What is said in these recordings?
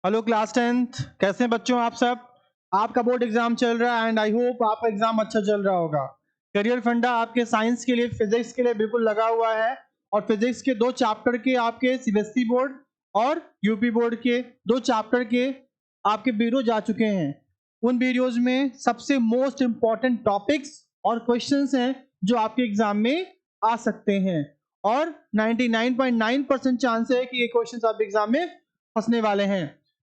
Hello class 10th, कैसे हैं बच्चों आप सब। आपका बोर्ड एग्जाम चल रहा है एंड आई होप आपका एग्जाम अच्छा चल रहा होगा। करियर फंडा आपके साइंस के लिए, फिजिक्स के लिए बिल्कुल लगा हुआ है और फिजिक्स के 2 चैप्टर के आपके सीबीएसई बोर्ड और यूपी बोर्ड के 2 चैप्टर के आपके वीडियो जा चुके हैं। उन वीडियोज में सबसे मोस्ट इंपॉर्टेंट टॉपिक्स और क्वेश्चंस हैं जो आपके एग्जाम में आ सकते हैं और 99.9% चांस है कि ये क्वेश्चंस आपके एग्जाम में फंसने वाले हैं।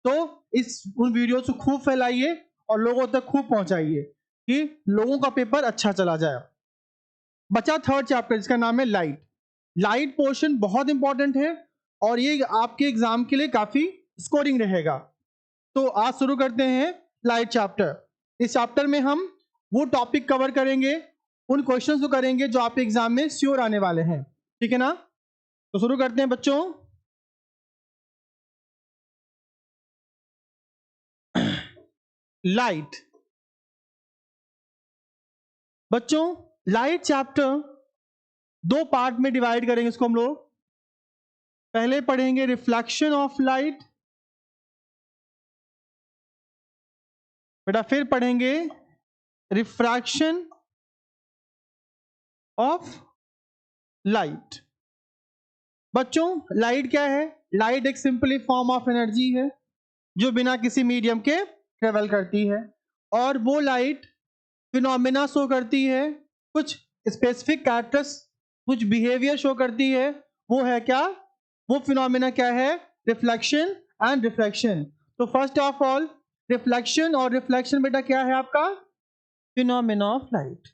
तो इस उन वीडियो को खूब फैलाइए और लोगों तक खूब पहुंचाइए कि लोगों का पेपर अच्छा चला जाए। बचा थर्ड चैप्टर जिसका नाम है लाइट। लाइट पोर्शन बहुत इंपॉर्टेंट है और ये आपके एग्जाम के लिए काफी स्कोरिंग रहेगा। तो आज शुरू करते हैं लाइट चैप्टर। इस चैप्टर में हम वो टॉपिक कवर करेंगे, उन क्वेश्चंस को करेंगे जो आपके एग्जाम में श्योर आने वाले हैं। ठीक है ना, तो शुरू करते हैं बच्चों। लाइट बच्चों, लाइट चैप्टर 2 पार्ट में डिवाइड करेंगे इसको हम लोग। पहले पढ़ेंगे रिफ्लेक्शन ऑफ लाइट, बेटा फिर पढ़ेंगे रिफ्रैक्शन ऑफ लाइट। बच्चों, लाइट क्या है? लाइट एक सिंपली फॉर्म ऑफ एनर्जी है जो बिना किसी मीडियम के ट्रेवल करती है और वो लाइट फिनोमिना शो करती है, कुछ स्पेसिफिक कैरेक्टर्स, कुछ बिहेवियर शो करती है। वो है क्या? वो फिनोमिना क्या है? Reflection and refraction. तो फर्स्ट ऑफ ऑल रिफ्लेक्शन और रिफ्लेक्शन बेटा क्या है आपका? Phenomena of light.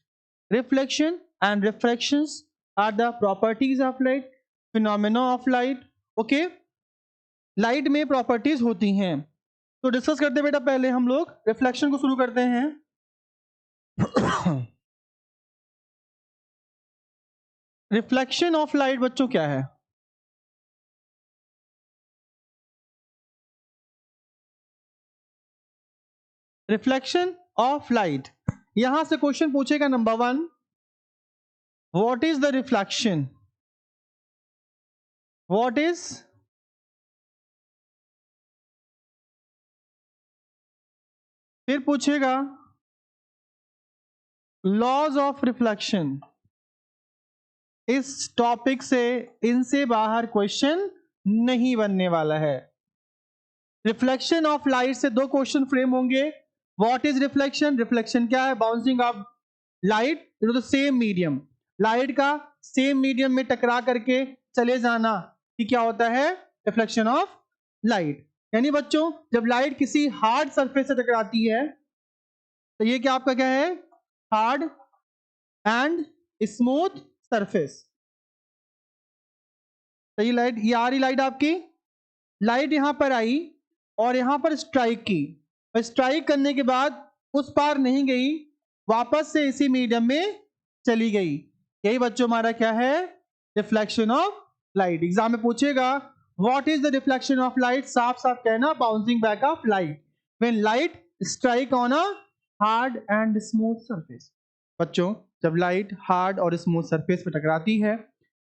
Reflection and refractions are the properties of light, phenomena of light. Okay, light में प्रॉपर्टीज होती हैं। तो डिस्कस करते हैं बेटा, पहले हम लोग रिफ्लेक्शन को शुरू करते हैं। रिफ्लेक्शन ऑफ लाइट बच्चों क्या है? रिफ्लेक्शन ऑफ लाइट, यहां से क्वेश्चन पूछेगा number 1, what is the reflection? What is, फिर पूछेगा लॉज ऑफ रिफ्लेक्शन। इस टॉपिक से, इनसे बाहर क्वेश्चन नहीं बनने वाला है। रिफ्लेक्शन ऑफ लाइट से 2 क्वेश्चन फ्रेम होंगे। What is reflection? रिफ्लेक्शन क्या है? Bouncing off light in the same medium, light का सेम मीडियम में टकरा करके चले जाना कि क्या होता है? Reflection of light. यानी बच्चों, जब लाइट किसी हार्ड सरफेस से टकराती है तो ये क्या आपका क्या है? Hard and smooth surface. तो ये लाइट, ये आ रही लाइट आपकी, लाइट यहां पर आई और यहां पर स्ट्राइक की और स्ट्राइक करने के बाद उस पार नहीं गई, वापस से इसी मीडियम में चली गई। यही बच्चों हमारा क्या है? Reflection of light. एग्जाम में पूछेगा what is the reflection of light, साफ साफ कहना bouncing back of light when light strike on a hard and smooth surface. बच्चों, जब लाइट हार्ड और स्मूथ सरफेस पर टकराती है,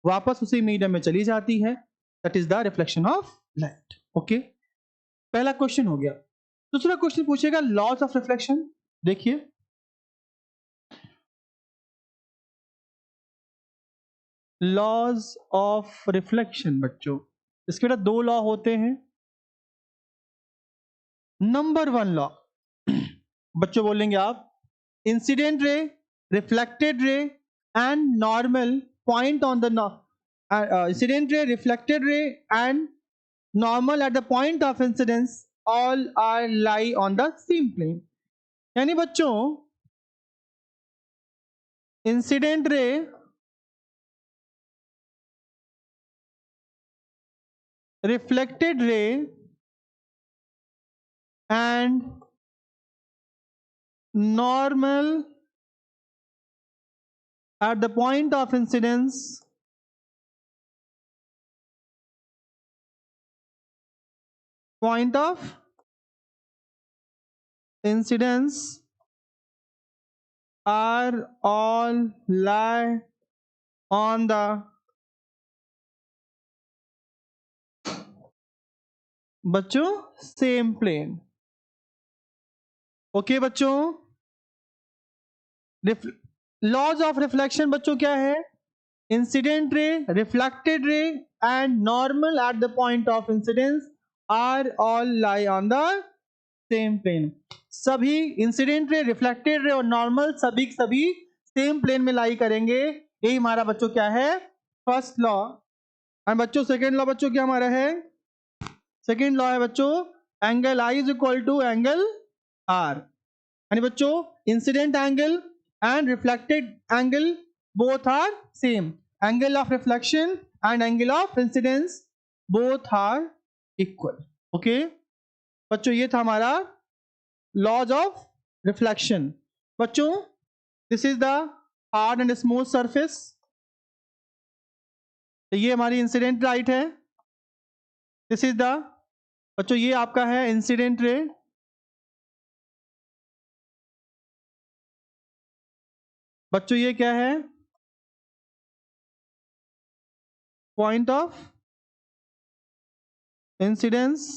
वापस उसी मीडियम में चली जाती है, that is the reflection of light. Okay, पहला क्वेश्चन हो गया। दूसरा क्वेश्चन पूछेगा लॉज ऑफ रिफ्लेक्शन। देखिए, लॉज ऑफ रिफ्लेक्शन बच्चों, इसके बेटा 2 लॉ होते हैं। नंबर 1 लॉ बच्चों बोलेंगे आप, incident ray, reflected ray and normal point on the incident ray, reflected ray and normal at the point of incidence all are lie on the same plane। यानी बच्चों, incident ray, reflected ray and normal at the point of incidence point of incidence are all lie on the बच्चों same plane. Okay बच्चों, laws of reflection बच्चों क्या है? Incident ray, reflected ray and normal at the point of incidence are all lie on the same plane. सभी incident ray, reflected ray और normal सभी सभी same plane में लाई करेंगे। यही हमारा बच्चों क्या है? First law. एंड बच्चों सेकेंड लॉ बच्चों क्या हमारा है? सेकेंड लॉ है बच्चों angle I is equal to angle R. यानी बच्चों incident angle and reflected angle both are same. Angle of reflection and angle of incidence both are equal. Okay बच्चों, ये था हमारा लॉज ऑफ रिफ्लेक्शन। बच्चों this is the hard and smooth surface. ये हमारी incident light है। This is the बच्चों ये आपका है इंसिडेंट रे। बच्चों ये क्या है? Point of incidence,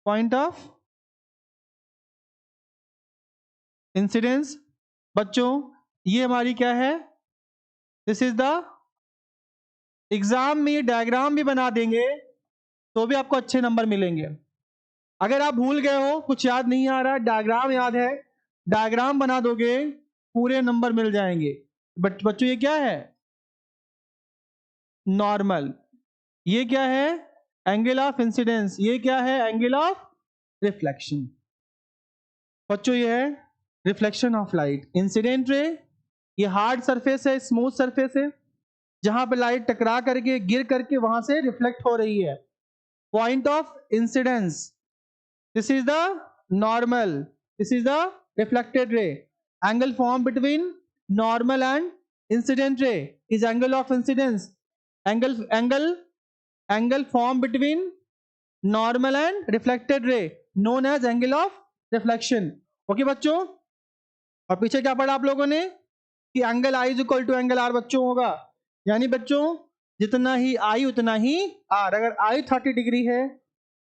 point of incidence. बच्चों ये हमारी क्या है? दिस इज द एग्जाम में ये डायग्राम भी बना देंगे तो भी आपको अच्छे नंबर मिलेंगे। अगर आप भूल गए हो, कुछ याद नहीं आ रहा, डायग्राम याद है, डायग्राम बना दोगे पूरे नंबर मिल जाएंगे। बट बच्चों ये क्या है? नॉर्मल। ये क्या है? Angle of incidence. ये क्या है? Angle of reflection. बच्चों ये है reflection of light. Incident ray ये हार्ड सरफेस है, स्मूथ सरफेस है, जहां पे लाइट टकरा करके गिर करके वहां से रिफ्लेक्ट हो रही है। Point of incidence, this is the normal, this is the reflected ray. Angle form between normal and incident ray is angle of incidence. Angle form between normal and reflected ray known as angle of reflection. Okay बच्चों, और पीछे क्या पढ़ा आप लोगों ने कि angle I is equal to angle R बच्चों होगा। यानी बच्चों जितना ही आई उतना ही आर। अगर आई 30 डिग्री है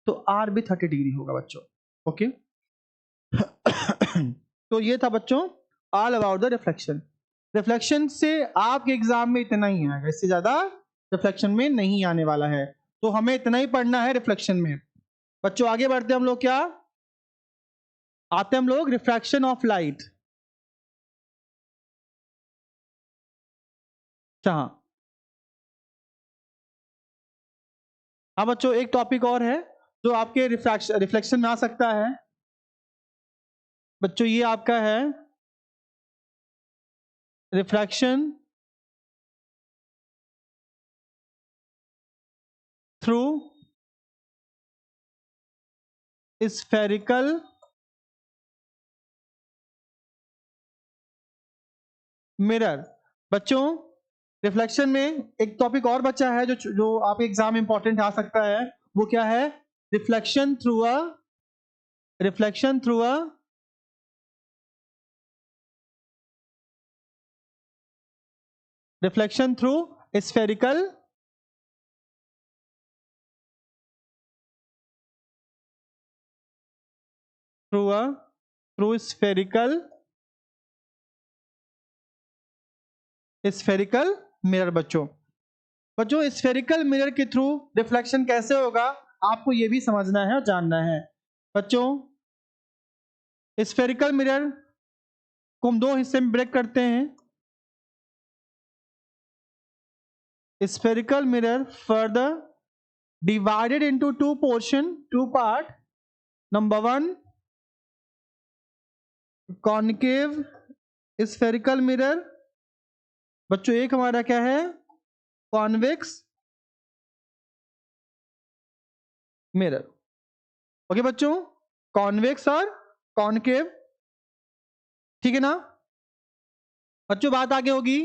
तो आर भी 30 डिग्री होगा बच्चों। ओके तो ये था बच्चों all about the reflection. Reflection से आपके एग्जाम में इतना ही आएगा, इससे ज्यादा रिफ्लेक्शन में नहीं आने वाला है। तो हमें इतना ही पढ़ना है रिफ्लेक्शन में। बच्चों आगे बढ़ते हम लोग, क्या आते हम लोग? Refraction of light. हाँ हाँ बच्चों, एक टॉपिक और है जो आपके रिफ्लेक्शन में आ सकता है। बच्चों ये आपका है रिफ्रैक्शन थ्रू स्फेरिकल मिरर। बच्चों रिफ्लेक्शन में एक टॉपिक और बचा है जो आपके एग्जाम इंपॉर्टेंट आ सकता है। वो क्या है? Reflection through a reflection through a reflection through spherical through spherical spherical mirror. बच्चों स्फेरिकल मिरर के थ्रू रिफ्लेक्शन कैसे होगा आपको ये भी समझना है और जानना है। बच्चों स्फेरिकल मिरर को हम दो हिस्से में ब्रेक करते हैं। Spherical mirror further divided into two part. Number one, concave spherical mirror। बच्चों एक हमारा क्या है? Convex mirror. ओके बच्चों, कॉन्वेक्स और कॉनकेव, ठीक है ना? बच्चों बात आगे होगी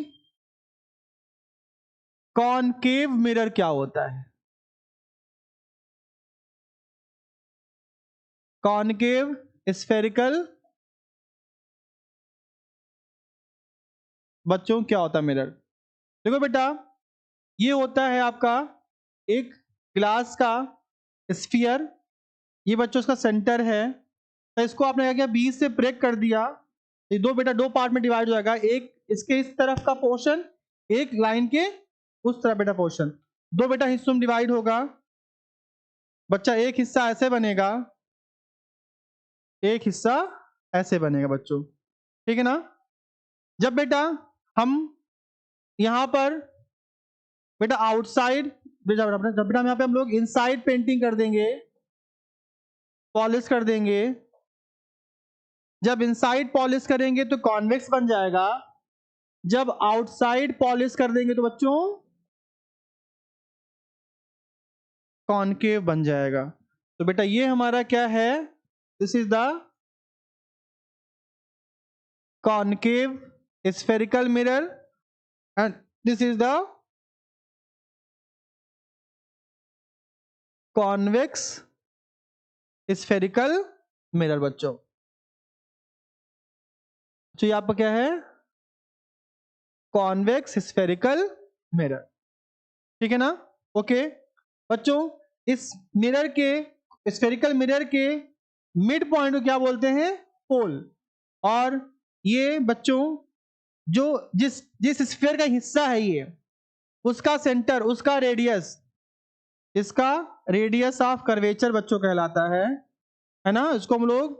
कॉनकेव मिरर क्या होता है। कॉनकेव स्फेरिकल बच्चों क्या होता है मिरर? देखो बेटा, ये होता है आपका एक ग्लास का स्फीयर, ये बच्चों उसका सेंटर है, तो इसको आपने क्या किया, बीच से ब्रेक कर दिया। ये दो बेटा दो पार्ट में डिवाइड हो जाएगा, एक इसके इस तरफ का पोर्शन, एक लाइन के उस तरफ बेटा पोर्शन, दो बेटा हिस्सों में डिवाइड होगा। बच्चा एक हिस्सा ऐसे बनेगा, एक हिस्सा ऐसे बनेगा बच्चों, ठीक है ना। जब बेटा हम यहाँ पर बेटा आउटसाइड, जब बेटा यहाँ पे हम लोग इनसाइड पेंटिंग कर देंगे, पॉलिश कर देंगे, जब इनसाइड पॉलिश करेंगे तो कॉन्वेक्स बन जाएगा, जब आउटसाइड पॉलिश कर देंगे तो बच्चों कॉनकेव बन जाएगा। तो बेटा ये हमारा क्या है, this is the concave spherical mirror and this is the convex spherical mirror बच्चों। तो ये आपका क्या है, कॉन्वेक्स स्फेरिकल मिरर, ठीक है ना। ओके बच्चों, इस मिरर के, स्फेरिकल मिरर के मिड पॉइंट को क्या बोलते हैं, पोल। और ये बच्चों जो जिस जिस स्फीयर का हिस्सा है ये, उसका सेंटर, उसका रेडियस, इसका रेडियस ऑफ कर्वेचर बच्चों कहलाता है ना। इसको हम लोग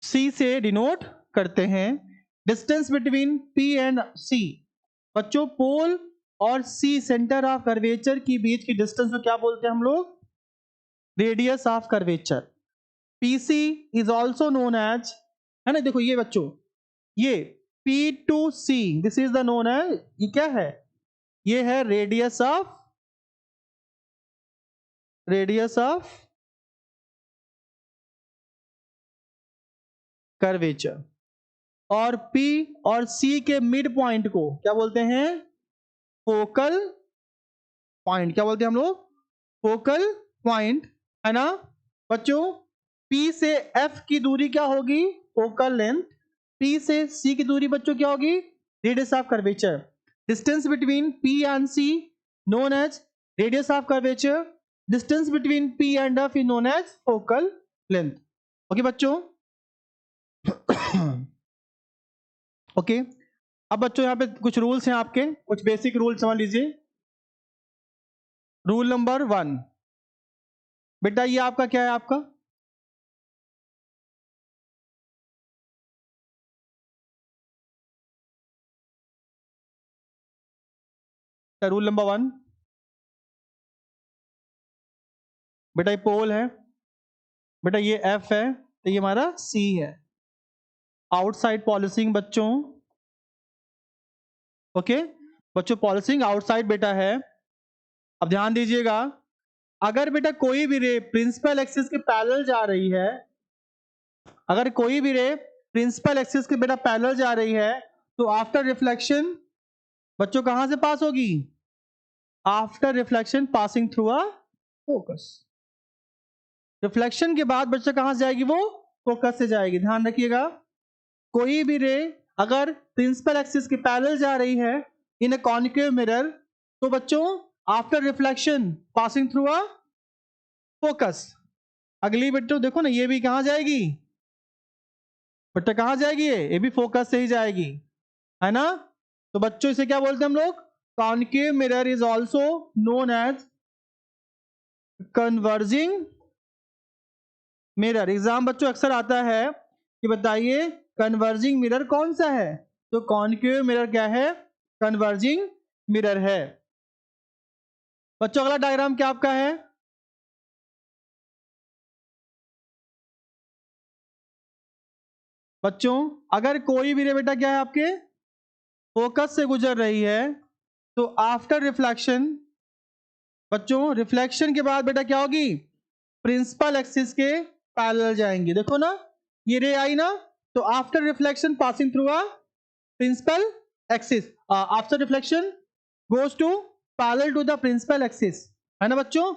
सी से डिनोट करते हैं। डिस्टेंस बिटवीन पी एंड सी, बच्चों पोल और सी सेंटर ऑफ कर्वेचर के बीच की डिस्टेंस को क्या बोलते हैं हम लोग, radius of curvature. PC is also known as, है ना, देखो ये बच्चों, ये P to C, this is the known है, ये क्या है, ये है रेडियस ऑफ कर्वेचर। और P और C के मिड पॉइंट को क्या बोलते हैं, फोकल पॉइंट। क्या बोलते हैं हम लोग, फोकल पॉइंट, है ना बच्चों। P से F की दूरी क्या होगी, फोकल लेंथ। P से C की दूरी बच्चों क्या होगी, radius of curvature. Distance between P and C known as radius of curvature. Distance between P and F is known as focal length. Okay बच्चों। ओके अब बच्चों यहाँ पे कुछ रूल्स हैं आपके, कुछ बेसिक रूल समझ लीजिए। रूल नंबर 1, बेटा ये आपका क्या है, आपका रूल नंबर 1, बेटा ये पोल है, बेटा ये F है, तो ये हमारा C है। आउटसाइड पॉलिशिंग बच्चों, ओके बच्चों पॉलिशिंग आउटसाइड बेटा है। अब ध्यान दीजिएगा, अगर बेटा कोई भी रे प्रिंसिपल एक्सिस के पैरेलल जा रही है, अगर कोई भी रे प्रिंसिपल एक्सिस के बेटा पैरेलल जा रही है, तो आफ्टर रिफ्लेक्शन बच्चों कहां से पास होगी, after reflection passing through a focus. Reflection के बाद बच्चा कहां से जाएगी, वो फोकस से जाएगी। ध्यान रखिएगा, कोई भी रे अगर प्रिंसिपल एक्सिस के पैरेलल जा रही है इन अ कॉन्केव मिरर, तो बच्चों after reflection passing through a focus. अगली बच्चों देखो ना, ये भी कहां जाएगी, बेटा कहां जाएगी, ये भी फोकस से ही जाएगी, है ना। तो बच्चों इसे क्या बोलते हैं हम लोग, concave mirror is also known as converging mirror. Exam बच्चों अक्सर आता है कि बताइए कन्वर्जिंग मिरर कौन सा है, तो कॉन्केव मिरर क्या है, कन्वर्जिंग मिरर है। बच्चों अगला डायग्राम क्या आपका है, बच्चों अगर कोई भी रे बेटा क्या है आपके फोकस से गुजर रही है, तो आफ्टर रिफ्लेक्शन, बच्चों रिफ्लेक्शन के बाद बेटा क्या होगी, प्रिंसिपल एक्सिस के पैरेलल जाएंगे। देखो ना ये रे आई ना, तो after reflection passing through a principal axis, after reflection goes to parallel to the principal axis, है ना बच्चों।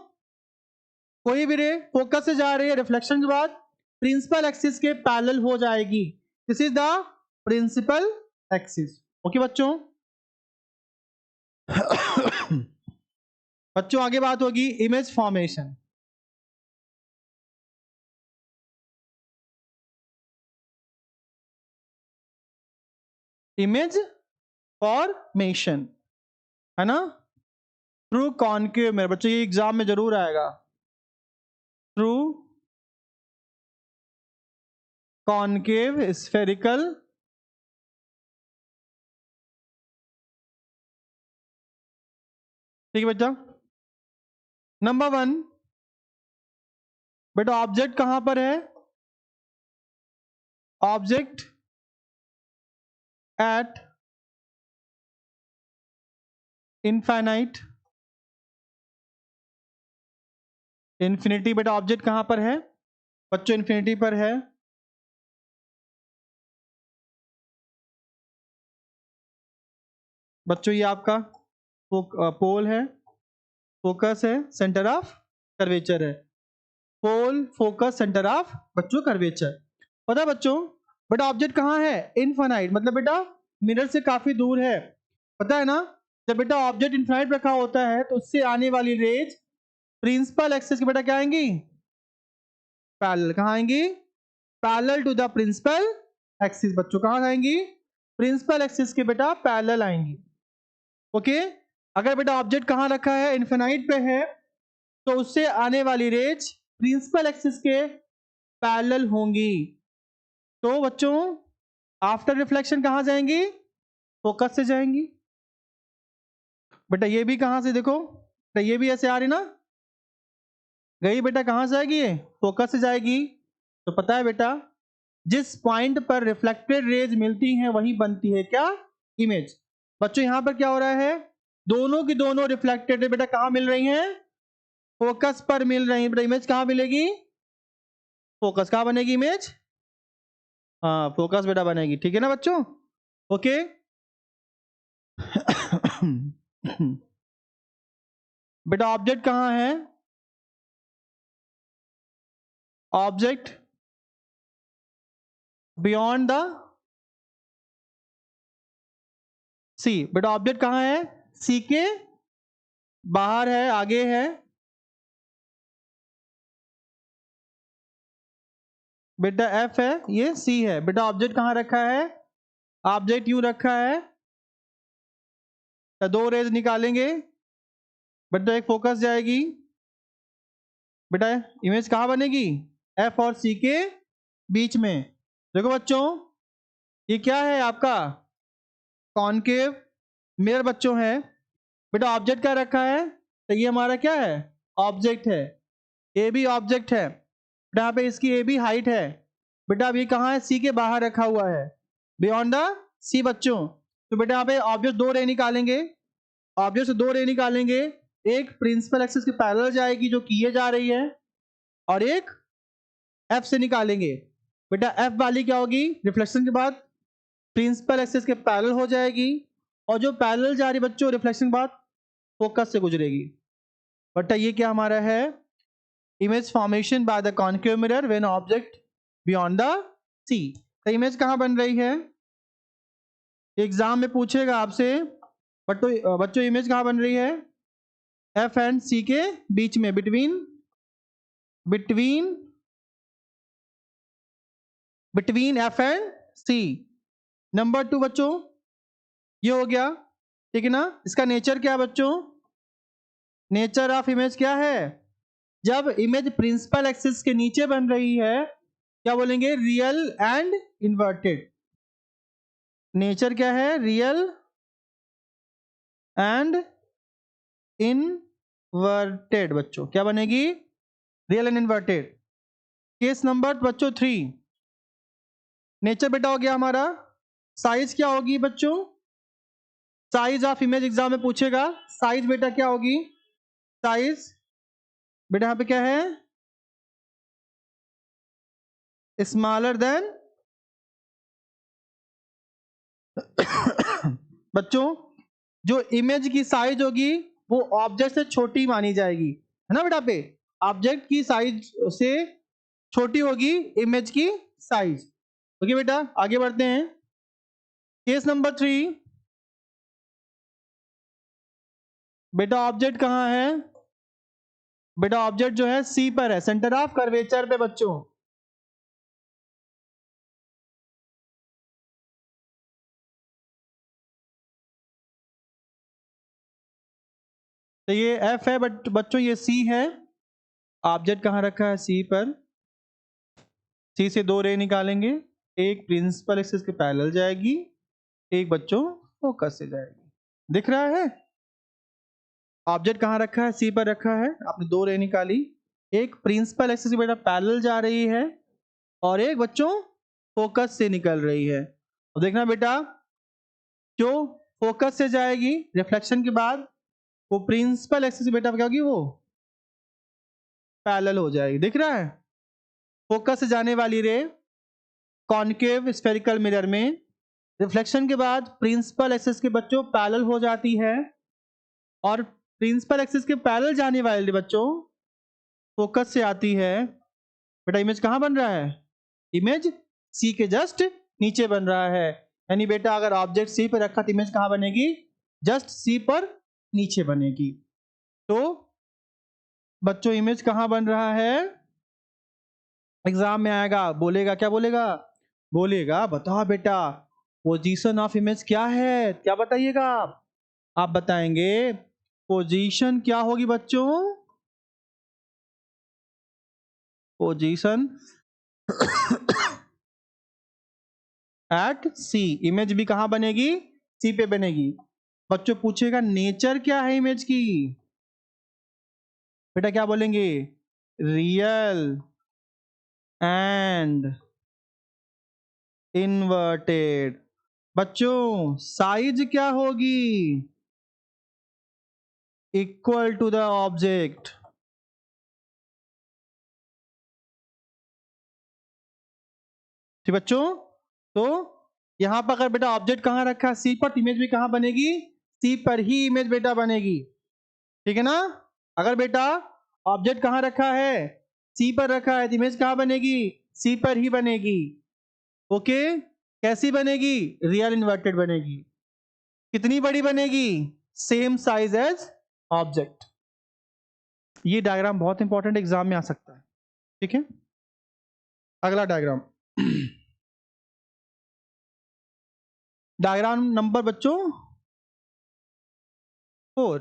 कोई भी रे फोकस से जा रही है, रिफ्लेक्शन के बाद प्रिंसिपल एक्सिस के पैरेलल हो जाएगी, this is the principal axis. Okay बच्चों। बच्चों आगे बात होगी इमेज फॉर्मेशन। इमेज फॉर्मेशन है ना, थ्रू कॉन्केव मिरर। बच्चों ये एग्जाम में जरूर आएगा, थ्रू कॉन्केव स्फेरिकल ठीक है बेटा। नंबर 1 बेटा ऑब्जेक्ट कहां पर है, ऑब्जेक्ट एट इनफाइनाइट इन्फिनिटी। बेटा ऑब्जेक्ट कहां पर है बच्चों, इन्फिनिटी पर है। बच्चों ये आपका पोल है, फोकस है, सेंटर ऑफ कर्वेचर है। पोल, फोकस, सेंटर ऑफ बच्चों कर्वेचर। पता है बच्चों बेटा ऑब्जेक्ट कहाँ है, इनफाइनाइट, मतलब बेटा मिरर से काफी दूर है। पता है ना, जब बेटा ऑब्जेक्ट इनफाइनाइट रखा होता है तो उससे आने वाली रेज प्रिंसिपल एक्सिस के बेटा क्या आएंगी, पैरेलल। कहाँ आएंगी, parallel to the principal axis. बच्चों कहाँ आएंगी, प्रिंसिपल एक्सिस के बेटा पैरेलल आएंगी। ओके, अगर बेटा ऑब्जेक्ट कहाँ रखा है, इनफाइनाइट पे है, तो उससे आने वाली रेज प्रिंसिपल एक्सिस के पैरेलल होंगी। तो बच्चों आफ्टर रिफ्लेक्शन कहाँ जाएंगी, फोकस से जाएंगी। बेटा ये भी कहाँ से देखो, बेटा ये भी ऐसे आ रही ना, गई बेटा कहाँ से आएगी, ये फोकस से जाएगी। तो पता है बेटा जिस पॉइंट पर रिफ्लेक्टेड रेज मिलती हैं वही बनती है क्या, इमेज। बच्चों यहां पर क्या हो रहा है, दोनों की दोनों रिफ्लेक्टेड बेटा कहाँ मिल रही हैं, फोकस पर मिल रही है। बेटा इमेज कहाँ मिलेगी, फोकस। कहाँ बनेगी इमेज, हाँ फोकस बेटा बनेगी। ठीक है ना बच्चों, ओके। बेटा ऑब्जेक्ट कहाँ है, ऑब्जेक्ट बियॉन्ड द सी। बेटा ऑब्जेक्ट कहाँ है, सी के बाहर है, आगे है। बेटा एफ है, ये सी है। बेटा ऑब्जेक्ट कहाँ रखा है, ऑब्जेक्ट यू रखा है, तो दो रेज निकालेंगे। बेटा एक फोकस जाएगी, बेटा इमेज कहाँ बनेगी, एफ और सी के बीच में। देखो बच्चों ये क्या है आपका कॉनकेव मिरर बच्चों है। बेटा ऑब्जेक्ट क्या रखा है, तो ये हमारा क्या है, ऑब्जेक्ट है, ए भी ऑब्जेक्ट है। बेटा यहाँ पे इसकी ए भी हाइट है। बेटा अभी कहाँ है, सी के बाहर रखा हुआ है, बियॉन्ड द सी बच्चों। तो बेटा यहाँ पे ऑब्जेक्ट दो रे निकालेंगे, ऑब्जेक्ट से दो रे निकालेंगे, एक प्रिंसिपल एक्सिस के पैरेलल जाएगी जो किए जा रही है, और एक एफ से निकालेंगे। बेटा एफ वाली क्या होगी, रिफ्लेक्शन के बाद प्रिंसिपल एक्सिस के पैरेलल हो जाएगी, और जो पैरेलल जा रही बच्चों रिफ्लेक्शन के बाद फोकस से गुजरेगी। बेटा ये क्या हमारा है, image formation by the concave mirror when object beyond the C. तो इमेज कहाँ बन रही है, एग्जाम में पूछेगा आपसे, बच्चों इमेज कहाँ बन रही है, एफ एंड सी के बीच में, between between between F and C. Number 2 बच्चों ये हो गया, ठीक है ना। इसका नेचर क्या है बच्चों, नेचर ऑफ इमेज क्या है, जब इमेज प्रिंसिपल एक्सिस के नीचे बन रही है क्या बोलेंगे, रियल एंड इन्वर्टेड। नेचर क्या है, रियल एंड इनवर्टेड। बच्चों क्या बनेगी, real and inverted. Case number बच्चों 3, नेचर बेटा हो गया हमारा। साइज क्या होगी बच्चों, साइज ऑफ इमेज एग्जाम में पूछेगा, साइज बेटा क्या होगी, साइज बेटा यहां पे क्या है, स्मॉलर देन बच्चों जो इमेज की साइज होगी वो ऑब्जेक्ट से छोटी मानी जाएगी, है ना बेटा पे, ऑब्जेक्ट की साइज से छोटी होगी इमेज की साइज। ओके बेटा आगे बढ़ते हैं। केस नंबर 3, बेटा ऑब्जेक्ट कहाँ है? बेटा ऑब्जेक्ट जो है सी पर है, सेंटर ऑफ कर्वेचर पे बच्चों। तो ये एफ है बट बच्चों ये सी है। ऑब्जेक्ट कहाँ रखा है? सी पर। सी से दो रे निकालेंगे, एक प्रिंसिपल एक्सिस के पैरेलल जाएगी, एक बच्चों फोकस से जाएगी। दिख रहा है? ऑब्जेक्ट कहाँ रखा है? सी पर रखा है। आपने दो रे निकाली, एक प्रिंसिपल एक्सिस की बेटा पैरेलल जा रही है और एक बच्चों फोकस से निकल रही है। अब देखना बेटा, जो फोकस से जाएगी रिफ्लेक्शन के बाद, वो प्रिंसिपल एक्सिस बेटा क्या होगी? वो पैरेलल हो जाएगी। दिख रहा है? फोकस से जाने वाली रे कॉन्केव स्फेरिकल मिरर में रिफ्लेक्शन के बाद प्रिंसिपल एक्सिस के बच्चों पैरेलल हो जाती है, और प्रिंसिपल एक्सिस के पैरेलल जाने वाले बच्चों फोकस से आती है। बेटा इमेज कहाँ बन रहा है? इमेज सी के जस्ट नीचे बन रहा है। यानी बेटा अगर ऑब्जेक्ट सी पर रखा तो इमेज कहाँ बनेगी? जस्ट सी पर नीचे बनेगी। तो बच्चों इमेज कहाँ बन रहा है? एग्जाम में आएगा, बोलेगा क्या बोलेगा? बोलेगा बताओ बेटा पोजीशन ऑफ इमेज क्या है? क्या बताइएगा आप बताएंगे पोजीशन क्या होगी बच्चों? पोजीशन एट सी। इमेज भी कहां बनेगी? सी पे बनेगी। बच्चों पूछेगा नेचर क्या है इमेज की? बेटा क्या बोलेंगे? Real and inverted. बच्चों साइज क्या होगी? Equal to the object. ठीक बच्चों, तो यहां पर अगर बेटा ऑब्जेक्ट कहां रखा है? सी पर, तो इमेज भी कहां बनेगी? सी पर ही इमेज बेटा बनेगी। ठीक है ना? अगर बेटा ऑब्जेक्ट कहां रखा है? सी पर रखा है, तो इमेज कहां बनेगी? सी पर ही बनेगी। ओके, कैसी बनेगी? रियल इन्वर्टेड बनेगी। कितनी बड़ी बनेगी? Same size as object. ये डायग्राम बहुत इंपॉर्टेंट एग्जाम में आ सकता है। ठीक है, अगला डायग्राम। डायग्राम नंबर बच्चों 4।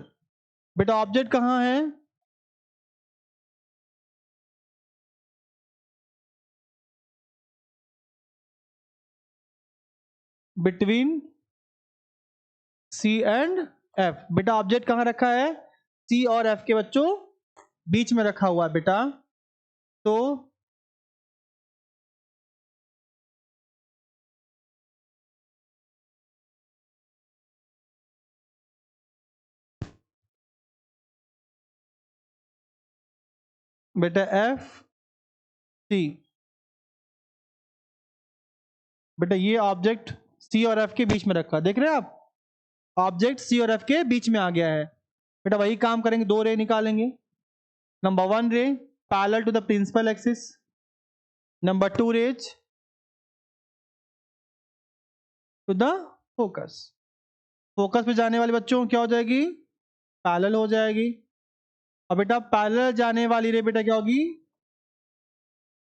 बेटा ऑब्जेक्ट कहां है? Between C and F. बेटा ऑब्जेक्ट कहां रखा है? सी और एफ के बच्चों बीच में रखा हुआ है बेटा। तो बेटा एफ सी, बेटा ये ऑब्जेक्ट सी और एफ के बीच में रखा, देख रहे हैं आप? ऑब्जेक्ट सी और एफ के बीच में आ गया है। बेटा वही काम करेंगे, दो रे निकालेंगे। Number 1 ray parallel to the principal axis, number 2 rays to the focus. Focus पे जाने वाले बच्चों क्या हो जाएगी? पैरेलल हो जाएगी। और बेटा पैरेलल जाने वाली रे बेटा क्या होगी?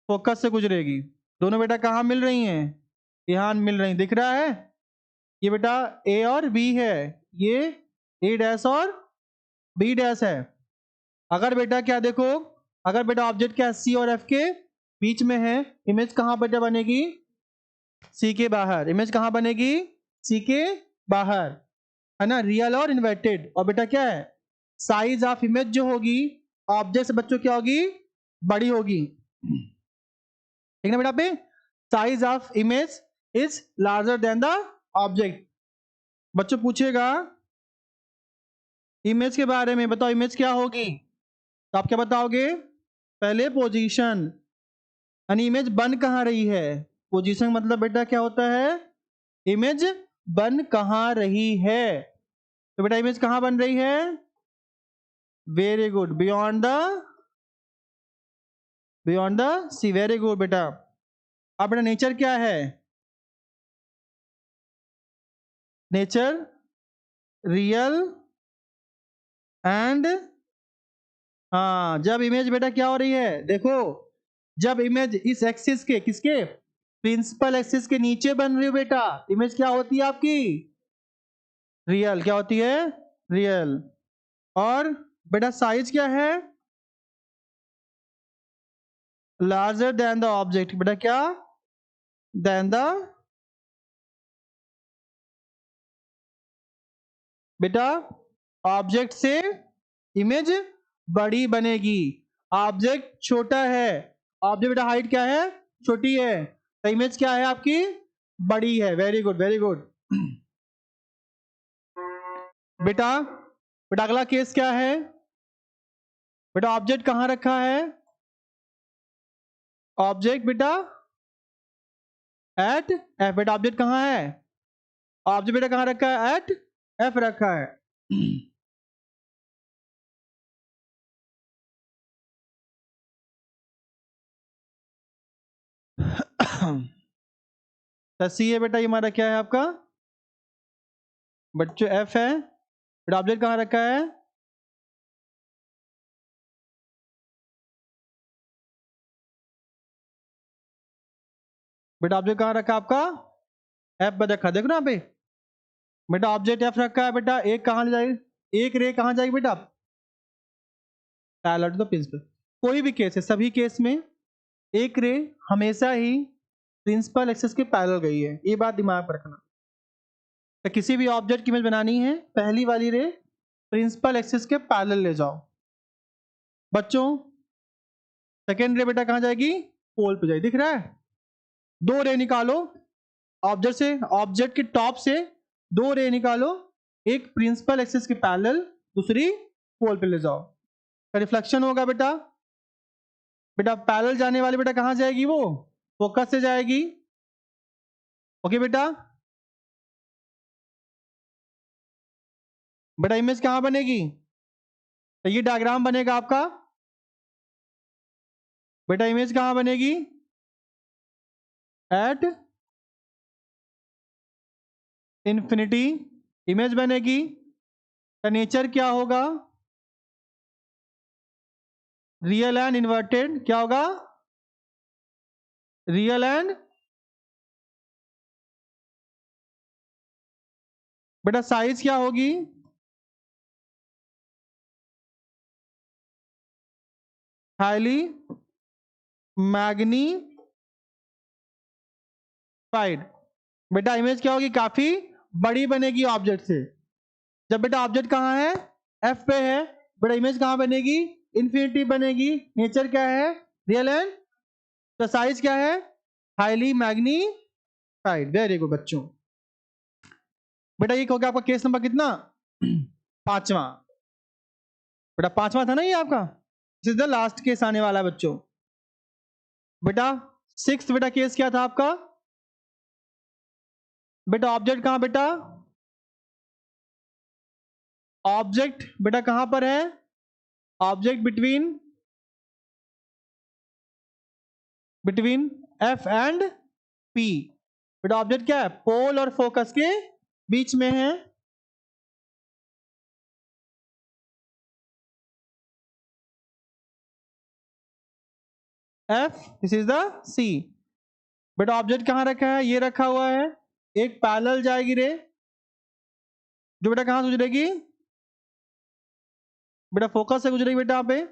फोकस से गुजरेगी। दोनों बेटा कहाँ मिल रही हैं? यहाँ मिल रही, दिख रहा है? ये बेटा ए और बी है, ये ए डैश और बी डैश है। अगर बेटा क्या देखो, अगर बेटा ऑब्जेक्ट क्या सी और एफ के बीच में है, इमेज कहाँ बेटा बनेगी? सी के बाहर। इमेज कहाँ बनेगी? सी के बाहर, है ना? रियल और इन्वर्टेड। और बेटा क्या है? साइज ऑफ इमेज जो होगी ऑब्जेक्ट से बच्चों क्या होगी? बड़ी होगी। ठीक है ना बेटा? पे size of image is larger than the object. बच्चों पूछेगा इमेज के बारे में, बताओ इमेज क्या होगी? तो आप क्या बताओगे? पहले पोजीशन, यानी इमेज बन कहाँ रही है? पोजीशन मतलब बेटा क्या होता है? इमेज बन कहाँ रही है? तो बेटा इमेज कहाँ बन रही है? Very good, beyond the C. Very good बेटा। अब बेटा नेचर क्या है? नेचर रियल एंड हाँ, जब इमेज बेटा क्या हो रही है, देखो जब इमेज इस एक्सिस के, किसके, प्रिंसिपल एक्सिस के नीचे बन रही हो बेटा, इमेज क्या होती है आपकी, रियल। क्या होती है, रियल। और बेटा साइज क्या है, लार्जर देन द ऑब्जेक्ट। बेटा क्या, देन द, बेटा ऑब्जेक्ट से इमेज बड़ी बनेगी। ऑब्जेक्ट छोटा है, ऑब्जेक्ट बेटा हाइट क्या है, छोटी है, तो इमेज क्या है आपकी, बड़ी है। Very good, very good. बेटा बेटा अगला केस क्या है, बेटा ऑब्जेक्ट कहां रखा है, ऑब्जेक्ट बेटा एट एफ। बेटा ऑब्जेक्ट कहां है, ऑब्जेक्ट बेटा कहां रखा है, एट एफ रखा है। तो सी है बेटा, ये हमारा क्या है आपका, बच्चों एफ है। बेटा ऑब्जेक्ट कहां रखा है, बेटा ऑब्जेक्ट कहां रखा है आपका, एफ पर रखा, देखो ना यहाँ पे बेटा ऑब्जेक्ट एफ रखा है। बेटा एक कहां ले जाएगी, एक रे कहां जाएगी बेटा, पैरेलल टू द प्रिंसिपल। कोई भी केस है, सभी केस में एक रे हमेशा ही प्रिंसिपल एक्सिस के पैरेलल गई है, ये बात दिमाग में रखना। तो किसी भी ऑब्जेक्ट की इमेज बनानी है, पहली वाली रे प्रिंसिपल एक्सिस के पैरेलल ले जाओ बच्चों। सेकेंड रे बेटा कहां जाएगी, पोल पे जाएगी, दिख रहा है। दो रे निकालो ऑब्जेक्ट से, ऑब्जेक्ट के टॉप से दो रे निकालो, एक प्रिंसिपल एक्सिस के पैरेलल, दूसरी पोल पे ले जाओ, रिफ्लेक्शन होगा बेटा। बेटा पैरेलल जाने वाली बेटा कहां जाएगी, वो फोकस से जाएगी। ओके बेटा, बेटा इमेज कहां बनेगी, तो ये डायग्राम बनेगा आपका। बेटा इमेज कहां बनेगी, एट इंफिनिटी इमेज बनेगी। तो नेचर क्या होगा, रियल एंड इन्वर्टेड। क्या होगा, रियल एंड, बेटा साइज क्या होगी, हाईली मैग्नीफाइड। बेटा इमेज क्या होगी, काफी बड़ी बनेगी ऑब्जेक्ट से। जब बेटा ऑब्जेक्ट कहां है, एफ पे है, बेटा इमेज कहां बनेगी, इन्फिनिटी बनेगी। नेचर क्या है, रियल एंड, तो साइज क्या है, हाईली मैग्नीफाइड। वेरी गुड बच्चों। बेटा ये हो गया आपका केस नंबर कितना, पांचवा। बेटा पांचवा था ना ये आपका, this is the last case आने वाला है बच्चों। बेटा सिक्स्थ बेटा केस क्या था आपका, बेटा ऑब्जेक्ट कहां बेटा, ऑब्जेक्ट बेटा कहां पर है, object between, between F and P. बेटा ऑब्जेक्ट क्या है, पोल और फोकस के बीच में है। एफ, दिस इज द सी। बेटा ऑब्जेक्ट कहां रखा है, ये रखा हुआ है। एक पैरेलल जाएगी रे, जो बेटा कहां से गुजरेगी, बेटा फोकस से गुजरेगी बेटा यहाँ पे।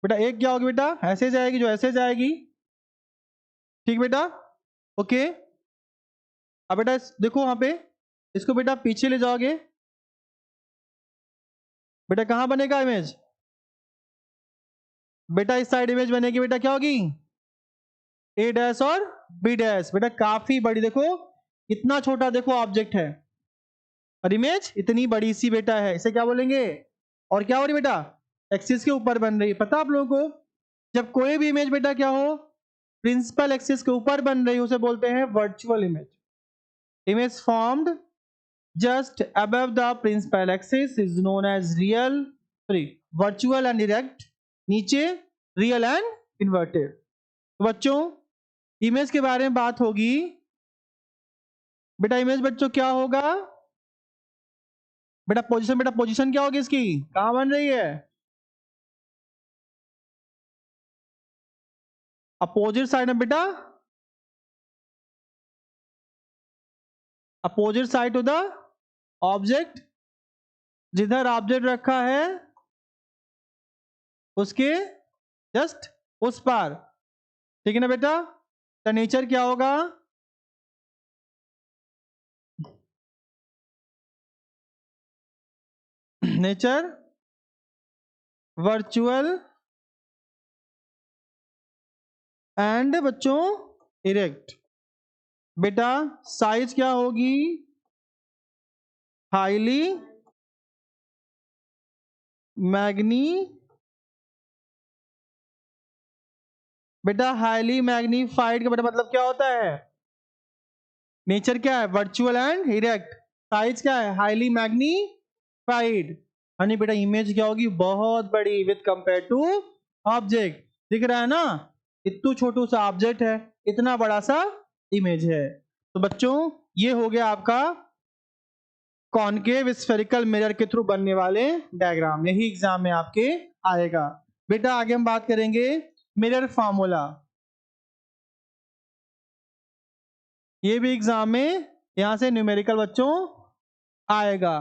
बेटा एक क्या होगी बेटा, ऐसे जाएगी, जो ऐसे जाएगी, ठीक बेटा। ओके, अब बेटा देखो वहां पे, इसको बेटा पीछे ले जाओगे, बेटा कहां बनेगा इमेज, बेटा इस साइड इमेज बनेगी। बेटा क्या होगी, ए डैश और बी डैश। बेटा काफी बड़ी, देखो इतना छोटा देखो ऑब्जेक्ट है, और इमेज इतनी बड़ी सी बेटा है, इसे क्या बोलेंगे। और क्या हो रही बेटा, एक्सिस के ऊपर बन रही है। पता आप लोगों को, जब कोई भी इमेज बेटा क्या हो, प्रिंसिपल एक्सिस के ऊपर बन रही है, उसे बोलते हैं virtual image. Image formed just above the principal axis is known as real, sorry, virtual and direct, नीचे real and inverted। तो बच्चों इमेज के बारे में बात होगी। बेटा इमेज बच्चों क्या होगा, बेटा पोजीशन क्या होगी इसकी, कहां बन रही है, अपोजिट साइड में बेटा, opposite side to the object, जिधर ऑब्जेक्ट रखा है उसके जस्ट उस पार, ठीक है ना बेटा। तो नेचर क्या होगा, नेचर वर्चुअल एंड बच्चों इरेक्ट। बेटा साइज क्या होगी, हाईली मैग्नी, बेटा हाईली मैग्नीफाइड का बेटा मतलब क्या होता है, नेचर क्या है, वर्चुअल एंड इरेक्ट, साइज क्या है, हाईली मैग्नीफाइड, यानी बेटा इमेज क्या होगी, बहुत बड़ी विद कंपेयर टू ऑब्जेक्ट। दिख रहा है ना, इतना छोटू सा ऑब्जेक्ट है, इतना बड़ा सा इमेज है। तो बच्चों ये हो गया आपका कॉनकेव स्फेरिकल मिरर के थ्रू बनने वाले डायग्राम, यही एग्जाम में आपके आएगा। बेटा आगे हम बात करेंगे मिरर फार्मूला, ये भी एग्जाम में यहां से न्यूमेरिकल बच्चों आएगा।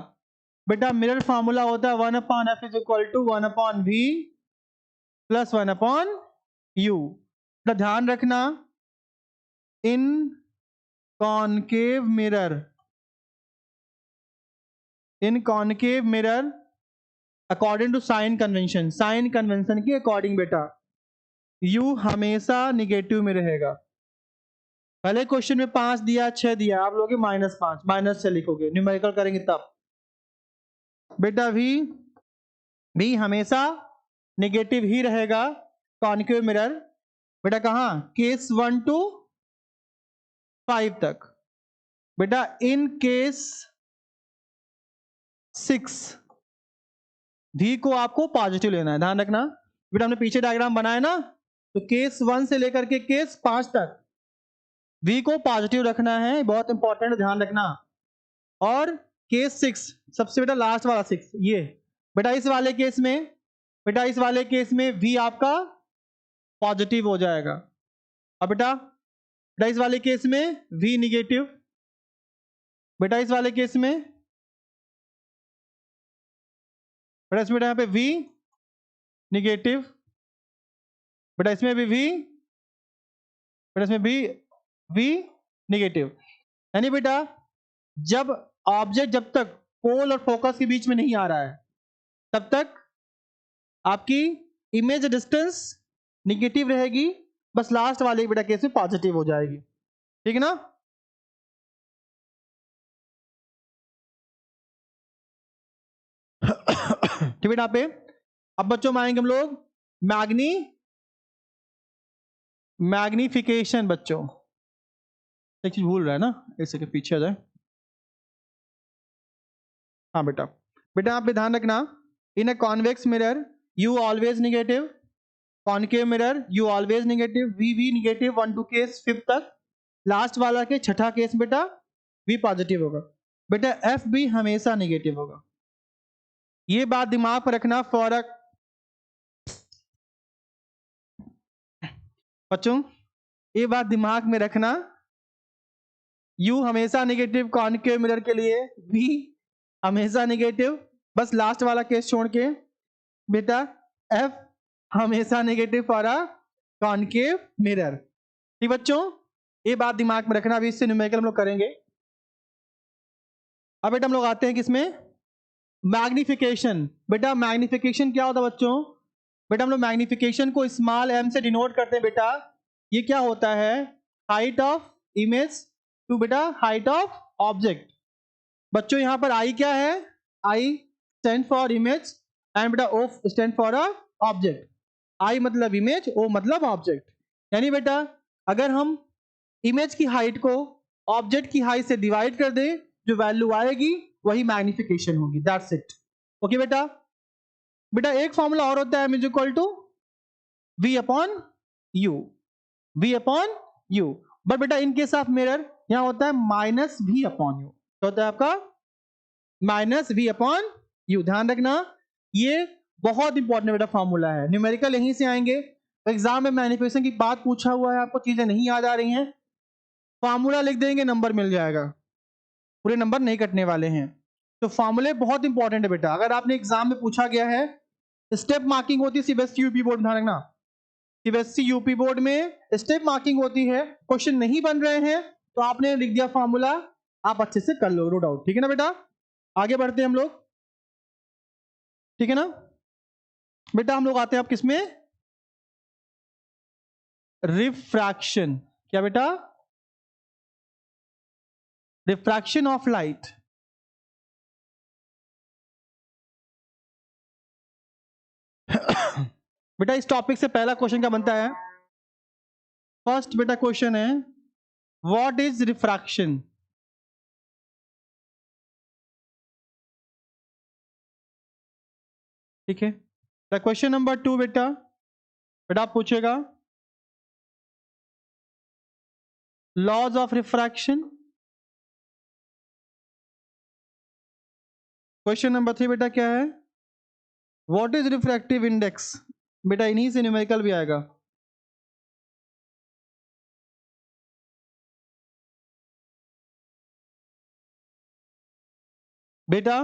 बेटा मिरर फार्मूला होता है 1/f is equal to 1/v plus 1/u। बेटा ध्यान रखना, in concave mirror, in concave mirror according to sign convention, sign convention के अकॉर्डिंग बेटा u हमेशा निगेटिव में रहेगा। पहले क्वेश्चन में 5 दिया 6 दिया, आप लोगे -5, माइनस से लिखोगे, न्यूमेरिकल करेंगे तब। बेटा भी हमेशा नेगेटिव ही रहेगा कॉनकेव मिरर। बेटा कहां, केस 1 to 5 तक। बेटा इन केस 6 भी को आपको पॉजिटिव लेना है, ध्यान रखना। बेटा हमने पीछे डायग्राम बनाया ना, तो केस 1 से लेकर के केस 5 तक v को पॉजिटिव रखना है, बहुत इंपॉर्टेंट, ध्यान रखना। और केस 6 सबसे बेटा लास्ट वाला 6, ये बेटा इस वाले केस में, बेटा इस वाले केस में v आपका पॉजिटिव हो जाएगा। अब बेटा इस वाले केस में v निगेटिव, बेटा इस वाले केस में, बेटा इसमें यहाँ पे v निगेटिव, बेटा इसमें भी v, बेटा इसमें भी v निगेटिव। यानी बेटा जब ऑब्जेक्ट जब तक पोल और फोकस के बीच में नहीं आ रहा है तब तक आपकी इमेज डिस्टेंस निगेटिव रहेगी, बस लास्ट वाले बेटा केस में पॉजिटिव हो जाएगी, ठीक है ना। ठीक बेटा पे अब बच्चों में आएंगे हम लोग मैग्निफिकेशन। बच्चों एक चीज भूल रहा है ना, ऐसे के पीछे आ जाए। हाँ बेटा, बेटा आप ध्यान रखना, in a convex mirror u always negative, concave mirror u always negative, v negative 1 to case 5 तक, लास्ट वाला के छठा केस बेटा वी पॉजिटिव होगा। बेटा एफ भी हमेशा निगेटिव होगा, ये बात दिमाग पर रखना। फॉर बच्चों ये बात दिमाग में रखना, यू हमेशा निगेटिव कॉनकेव मिरर के लिए, वी हमेशा निगेटिव, बस लास्ट वाला केस छोड़ के बेटा एफ हमेशा negative for a concave mirror. ठीक बच्चों, ये बात दिमाग में रखना। अभी इससे न्यूमेरिकल हम लोग करेंगे। अब बेटा हम लोग आते हैं किसमें, मैग्निफिकेशन। बेटा मैग्निफिकेशन क्या होता है बच्चों, बेटा हम लोग मैग्निफिकेशन को स्मॉल m से डिनोट करते हैं। बेटा ये क्या होता है, हाइट ऑफ इमेज टू बेटा हाइट ऑफ ऑब्जेक्ट। बच्चों यहां पर I क्या है, I stand for image and बेटा O stand for a object. I मतलब इमेज, O मतलब ऑब्जेक्ट। यानी बेटा अगर हम इमेज की हाइट को ऑब्जेक्ट की हाइट से डिवाइड कर दें, जो वैल्यू आएगी वही मैग्निफिकेशन होगी, दैट्स इट। ओके बेटा, बेटा एक फॉर्मूला और होता है, is equal to V upon U, V upon U। But बेटा इन केस ऑफ मिरर यहां होता है -V अपॉन U, तो होता है आपका माइनस वी अपॉन यू। ध्यान रखना ये बहुत इंपॉर्टेंट बेटा फॉर्मूला है, न्यूमेरिकल यहीं से आएंगे। तो एग्जाम में मैनिपुलेशन की बात पूछा हुआ है, आपको चीजें नहीं याद आ रही हैं, फॉर्मूला लिख देंगे, नंबर मिल जाएगा, पूरे नंबर नहीं कटने वाले हैं। तो फॉर्मूले बहुत इंपॉर्टेंट है बेटा। अगर आपने एग्जाम में पूछा गया है, स्टेप मार्किंग होती है सीबीएसई यूपी बोर्ड, ध्यान रखना सीबीएसई यूपी बोर्ड में स्टेप मार्किंग होती है। क्वेश्चन नहीं बन रहे हैं तो आपने लिख दिया फॉर्मूला, आप अच्छे से कर लो, नो डाउट। ठीक है ना बेटा, आगे बढ़ते हैं हम लोग, ठीक है ना बेटा। हम लोग आते हैं अब किसमें, रिफ्रैक्शन। क्या बेटा, रिफ्रैक्शन ऑफ लाइट। बेटा इस टॉपिक से पहला क्वेश्चन क्या बनता है, फर्स्ट बेटा क्वेश्चन है व्हाट इज रिफ्रैक्शन। ठीक है, क्वेश्चन नंबर 2 बेटा, बेटा आप पूछेगा laws of refraction. Question number 3 बेटा क्या है, व्हाट इज रिफ्रैक्टिव इंडेक्स। बेटा इन्हीं से न्यूमेरिकल भी आएगा। बेटा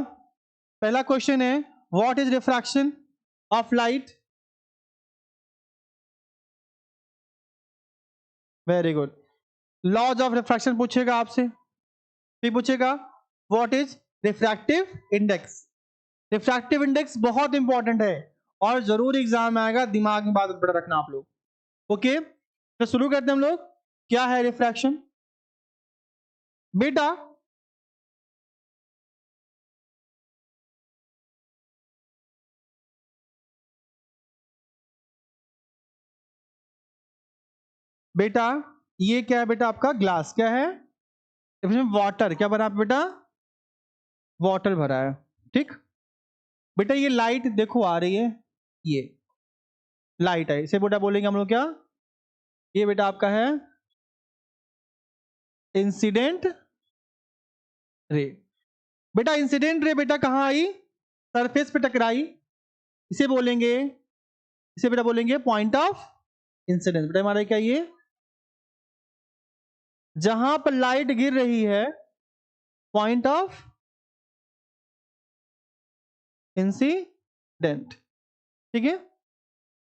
पहला क्वेश्चन है what is refraction of light. Very good. Laws of refraction पूछेगा आपसे, फिर पूछेगा what is refractive index. Refractive index बहुत इंपॉर्टेंट है और जरूर एग्जाम में आएगा, दिमाग में बात बड़ा रखना आप लोग। ओके तो शुरू करते हैं हम लोग, क्या है रिफ्रैक्शन बेटा। बेटा ये क्या है बेटा, आपका ग्लास क्या है, इसमें वाटर क्या भरा बेटा, वाटर भरा है। ठीक बेटा, ये लाइट देखो आ रही है, ये लाइट है, इसे बेटा बोलेंगे हम लोग क्या, ये बेटा आपका है इंसिडेंट रे। बेटा इंसिडेंट रे बेटा कहां आई, सरफेस पे टकराई, इसे बोलेंगे, इसे बेटा बोलेंगे पॉइंट ऑफ इंसिडेंस। बेटा हमारा क्या, ये जहां पर लाइट गिर रही है, पॉइंट ऑफ इंसिडेंट। ठीक है,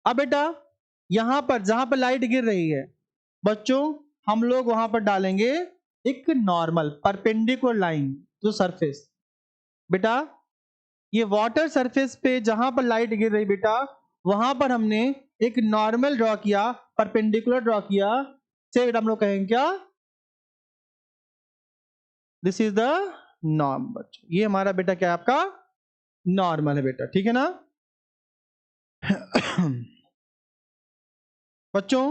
अब बेटा यहां पर जहां पर लाइट गिर रही है बच्चों, हम लोग वहां पर डालेंगे एक नॉर्मल परपेंडिकुलर लाइन जो सरफेस। बेटा ये वाटर सरफेस पे जहां पर लाइट गिर रही बेटा, वहां पर हमने एक नॉर्मल ड्रॉ किया, परपेंडिकुलर ड्रॉ किया, से बेटा हम लोग कहेंगे क्या, दिस इज द नॉर्म। बच्चों ये हमारा बेटा क्या है, आपका नॉर्मल है बेटा। ठीक है ना बच्चों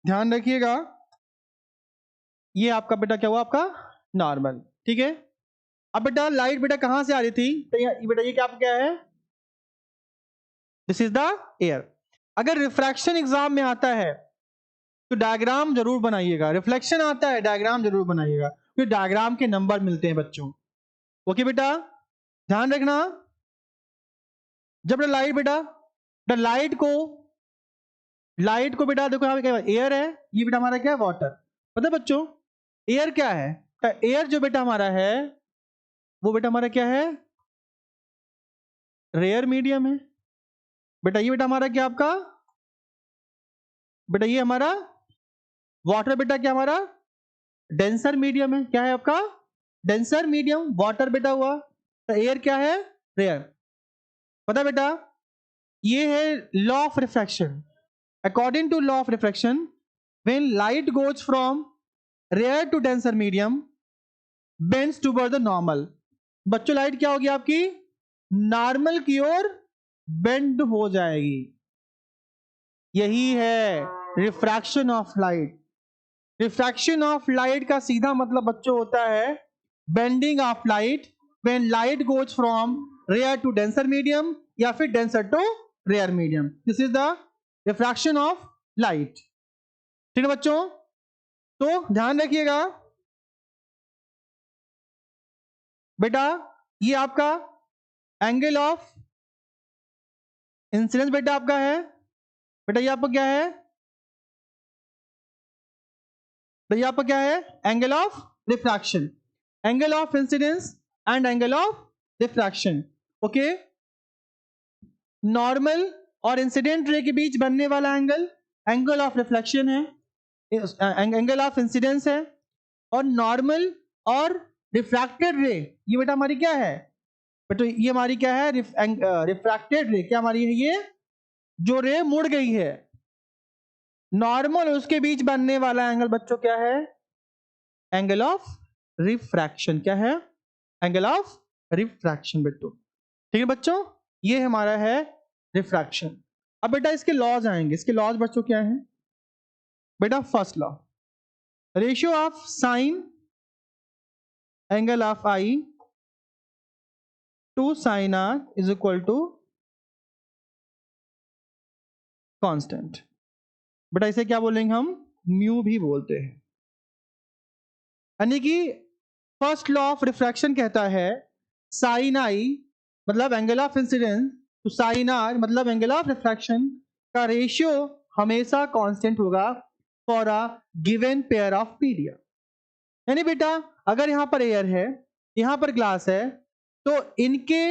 ध्यान रखिएगा, ये आपका बेटा क्या हुआ, आपका नॉर्मल। ठीक है, अब बेटा लाइट बेटा कहां से आ रही थी, तो बेटा ये क्या है, दिस इज द एयर। अगर रिफ्रैक्शन एग्जाम में आता है तो डायग्राम जरूर बनाइएगा, रिफ्लेक्शन आता है डायग्राम जरूर बनाइएगा, क्योंकि डायग्राम के नंबर मिलते हैं बच्चों। ओके बेटा ध्यान रखना, जब बेटा लाइट को बेटा देखो यहाँ पे क्या एयर है, ये बेटा हमारा क्या है वाटर। पता है बच्चों एयर क्या है, एयर जो बेटा हमारा है वो बेटा हमारा क्या है, रेयर मीडियम है। बेटा ये बेटा हमारा क्या, आपका बेटा ये हमारा वाटर बेटा क्या हमारा डेंसर मीडियम है। क्या है आपका डेंसर मीडियम, वाटर बेटा हुआ, तो एयर क्या है रेयर। पता बेटा ये है law of refraction. According to law of refraction, when light goes from rare to denser medium bends toward the normal. बच्चों लाइट क्या होगी आपकी, नॉर्मल की ओर बेंड हो जाएगी, यही है refraction of light. Refraction of light का सीधा मतलब बच्चों होता है bending of light when light goes from rare to denser medium या फिर denser to rare medium, this is the refraction of light. ठीक है बच्चों, तो ध्यान रखिएगा बेटा ये आपका एंगल ऑफ इंसिडेंस बेटा आपका है, बेटा ये आपका क्या है, बेटा ये आपका क्या है, angle of refraction, angle of incidence and angle of refraction. Okay, normal और इंसिडेंट रे के बीच बनने वाला एंगल एंगल ऑफ रिफ्लेक्शन है, एंगल ऑफ इंसिडेंस है, और नॉर्मल और रिफ्रैक्टेड रे ये बेटा हमारी क्या है, बेटा ये हमारी क्या है, रिफ्रैक्टेड रे क्या हमारी है, ये जो रे मुड़ गई है, नॉर्मल उसके बीच बनने वाला एंगल बच्चों क्या है, एंगल ऑफ रिफ्रैक्शन, क्या है, एंगल ऑफ रिफ्रैक्शन बेटो। ठीक है बच्चों, ये हमारा है रिफ्रैक्शन। अब बेटा इसके लॉज आएंगे, इसके लॉज बच्चों क्या हैं, बेटा first law, ratio of sine angle of I to sine R is equal to constant. बेटा इसे क्या बोलेंगे हम, म्यू भी बोलते हैं। यानी कि फर्स्ट लॉ ऑफ रिफ्रैक्शन कहता है साइन आई मतलब angle of incidence to sine R मतलब एंगल ऑफ रिफ्रैक्शन का रेशियो हमेशा कांस्टेंट होगा for a given pair of period. यानी बेटा अगर यहां पर एयर है, यहां पर ग्लास है, तो इनके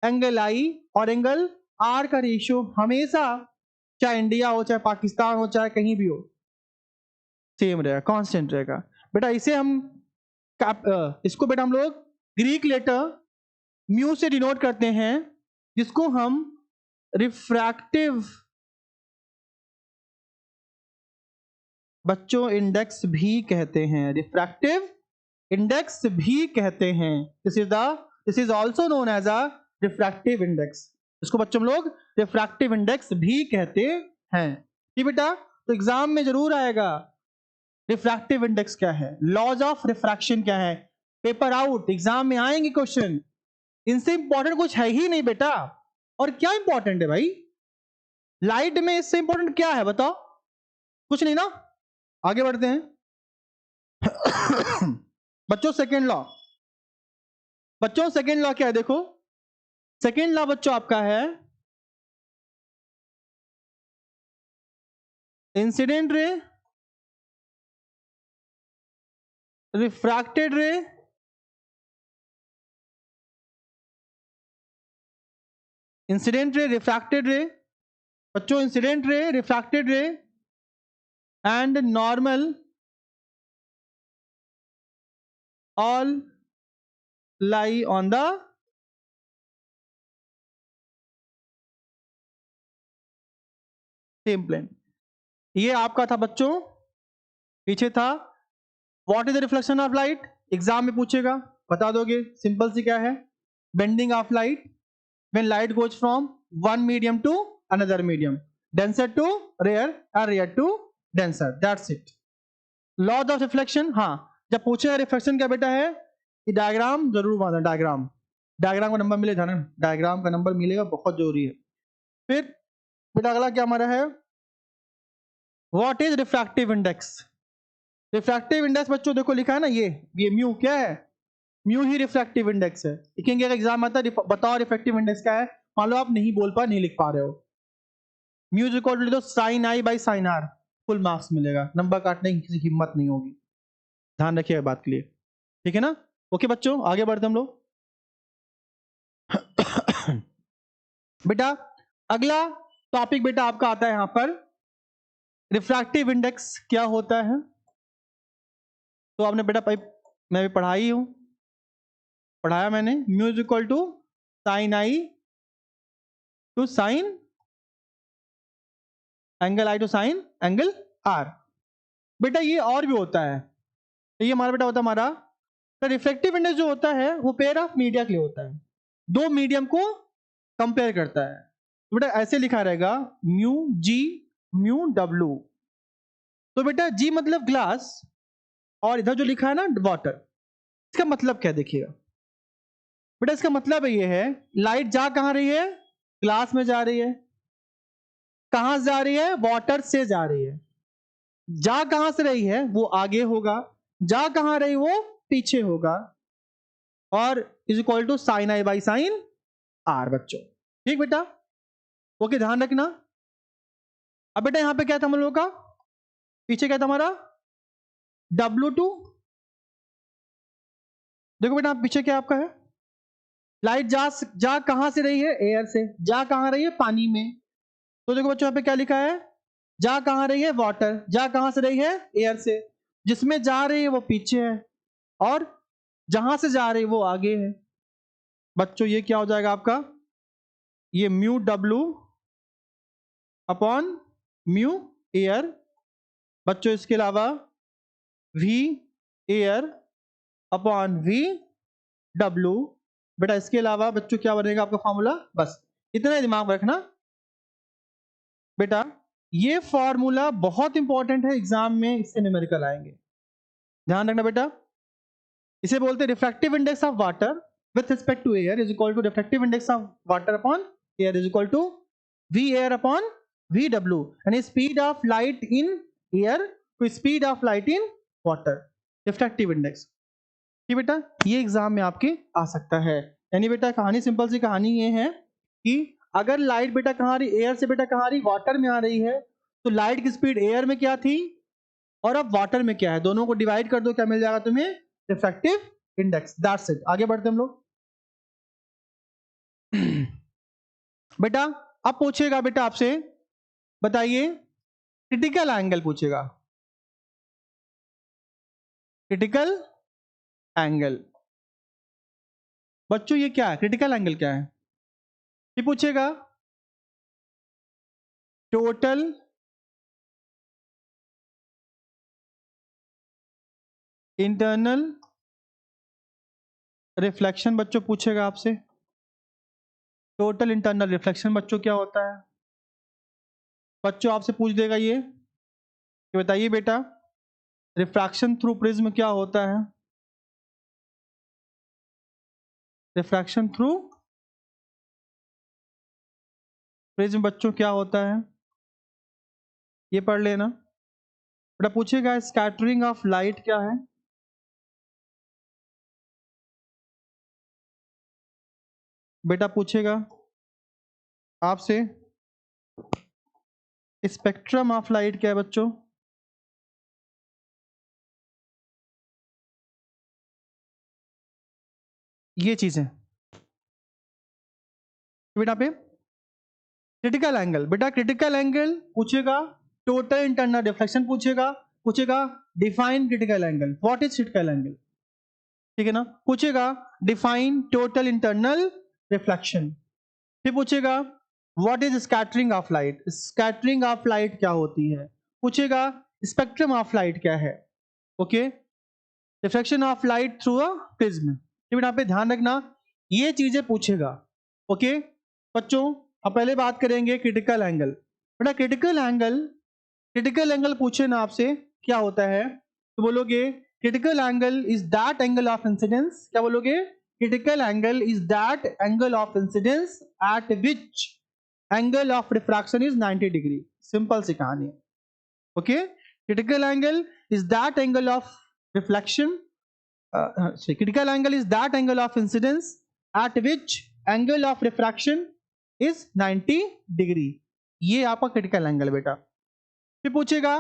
एंगल आई और एंगल आर का रेशियो हमेशा, चाहे इंडिया हो चाहे पाकिस्तान हो चाहे कहीं भी हो, सेम रहेगा, कांस्टेंट रहेगा। बेटा इसे हम इसको बेटा हम लोग ग्रीक लेटर म्यू से डिनोट करते हैं, जिसको हम रिफ्रैक्टिव बच्चों इंडेक्स भी कहते हैं, रिफ्रैक्टिव इंडेक्स भी कहते हैं। This is also known as a refractive index, इसको बच्चों हम लोग रिफ्रैक्टिव इंडेक्स भी कहते हैं। ठीक बेटा, तो एग्जाम में जरूर आएगा रिफ्रैक्टिव इंडेक्स क्या है, लॉज ऑफ रिफ्रैक्शन क्या है, पेपर आउट एग्जाम में आएंगे क्वेश्चन, इनसे इंपॉर्टेंट कुछ है ही नहीं बेटा। और क्या इंपॉर्टेंट है भाई लाइट में, इससे इंपॉर्टेंट क्या है बताओ, कुछ नहीं ना। आगे बढ़ते हैं बच्चों सेकेंड लॉ, बच्चों सेकेंड लॉ क्या है देखो, सेकेंड लॉ बच्चों आपका है incident ray refracted ray incident ray refracted रे, बच्चों incident ray refracted ray and normal all lie on the same plane. ये आपका था बच्चों, पीछे था what is the reflection of light, exam में पूछेगा, बता दोगे, सिंपल सी क्या है, bending of light when light goes from one medium to another medium, denser to rare और rare to denser, that's it. Laws of reflection, हाँ जब पूछेगा रिफ्लेक्शन क्या बेटा है, कि डायग्राम जरूर बनाना, डायग्राम, डायग्राम का नंबर मिलेगा ना, डायग्राम का नंबर मिलेगा, बहुत जरूरी है। फिर बेटा अगला क्या हमारा है, what is refractive index, refractive index बच्चों देखो लिखा है ना, ये म्यू क्या है, म्यू ही रिफ्रैक्टिव इंडेक्स है। लिखेंगे अगर एग्जाम आता है बताओ रिफ्रैक्टिव इंडेक्स क्या है, मान लो आप नहीं बोल पा, नहीं लिख पा रहे हो, mu is equal to sine I by sine R, full marks मिलेगा, नंबर काटने की किसी हिम्मत नहीं होगी, ध्यान रखिएगा बात के लिए, ठीक है ना। ओके बच्चों आगे बढ़ते हम लोग बेटा अगला टॉपिक बेटा आपका आता है यहां पर, रिफ्रैक्टिव इंडेक्स क्या होता है, तो आपने बेटा मैं भी पढ़ाई हूं, पढ़ाया मैंने, mu is equal to sine I to sine angle I to sine angle R. बेटा ये और भी होता है, तो ये हमारा बेटा होता है हमारा, तो रिफ्लेक्टिव इंडेक्स जो होता है वो पेयर ऑफ मीडिया के लिए होता है, दो मीडियम को कंपेयर करता है। तो बेटा ऐसे लिखा रहेगा म्यू जी म्यू डब्ल्यू, तो बेटा जी मतलब ग्लास और इधर जो लिखा है ना वाटर, इसका मतलब क्या देखिएगा बेटा, इसका मतलब ये है लाइट जा कहां रही है, ग्लास में जा रही है, कहां से जा रही है, वाटर से जा रही है, जा कहां से रही है वो आगे होगा, जा कहां रही वो पीछे होगा, और is equal to sine I by sine R बच्चों। ठीक बेटा, ओके ध्यान रखना। अब बेटा यहां पे क्या था हम लोगों का, पीछे क्या था हमारा W2। देखो बेटा पीछे क्या आपका है, लाइट जा कहां से रही है, एयर से। जा कहां रही है, पानी में। तो देखो बच्चों यहाँ पे क्या लिखा है, जा कहां रही है, वाटर। जा कहां से रही है, एयर से। जिसमें जा रही है वो पीछे है और जहां से जा रही है वो आगे है। बच्चों ये क्या हो जाएगा आपका, ये mu W upon mu air. बच्चों इसके अलावा V air upon V W। बेटा इसके अलावा बच्चों क्या बनेगा आपका फॉर्मूला, बस इतना ही दिमाग में रखना बेटा। ये फॉर्मूला बहुत इंपॉर्टेंट है एग्जाम में, इससे न्यूमेरिकल आएंगे, ध्यान रखना बेटा। इसे बोलते हैं refractive index of water with respect to air is equal to refractive index of water upon air is equal to V air upon V W, यानी speed of light in air to speed of light in water, refractive index. ठीक बेटा, ये exam में आपके आ सकता है। यानी बेटा कहानी सिंपल सी कहानी ये है कि अगर लाइट बेटा कहाँ आ रही, एयर से बेटा कहाँ आ रही, वाटर में आ रही है, तो लाइट की स्पीड एयर में क्या थी और अब वाटर में क्या है, दोनों को डिवाइड कर दो, क्या मिल जाएगा तुम्हें, रिफ्रैक्टिव इंडेक्स। That's it. आगे बढ़ते हम लोग। बेटा अब पूछेगा बेटा आपसे, बताइए क्रिटिकल एंगल पूछेगा, क्रिटिकल एंगल। बच्चों ये क्या है, क्रिटिकल एंगल क्या है, ये पूछेगा टोटल इंटरनल रिफ्लेक्शन। बच्चों पूछेगा आपसे टोटल इंटरनल रिफ्लेक्शन, बच्चों क्या होता है। बच्चों आपसे पूछ देगा ये कि बताइए बेटा रिफ्रैक्शन थ्रू प्रिज्म क्या होता है, रिफ्रैक्शन थ्रू प्रिज्म बच्चों क्या होता है, ये पढ़ लेना बेटा। पूछेगा स्कैटरिंग ऑफ लाइट क्या है, बेटा पूछेगा आपसे स्पेक्ट्रम ऑफ लाइट क्या है बच्चों। ये चीजें बेटा पे क्रिटिकल एंगल, बेटा क्रिटिकल एंगल पूछेगा, टोटल इंटरनल रिफ्लेक्शन पूछेगा, पूछेगा define critical angle, what is critical angle, ठीक है ना। पूछेगा डिफाइन टोटल इंटरनल रिफ्लेक्शन, फिर पूछेगा what is scattering of light, scattering of light क्या होती है, पूछेगा स्पेक्ट्रम ऑफ लाइट क्या है, okay, reflection of light through a prism. बेटा पे ध्यान रखना ये चीजें पूछेगा, ओके बच्चों। अब पहले बात करेंगे क्रिटिकल एंगल। बेटा क्रिटिकल एंगल पूछे ना आपसे क्या होता है, तो बोलोगे critical angle is that angle of incidence, क्या बोलोगे, critical angle is that angle of incidence at which angle of refraction is 90 degree. Simple सी कहानी है, okay. Critical angle is that angle of reflection, critical angle is that angle of incidence at which angle of refraction is 90 degree. ये आपका critical angle बेटा। फिर पूछेगा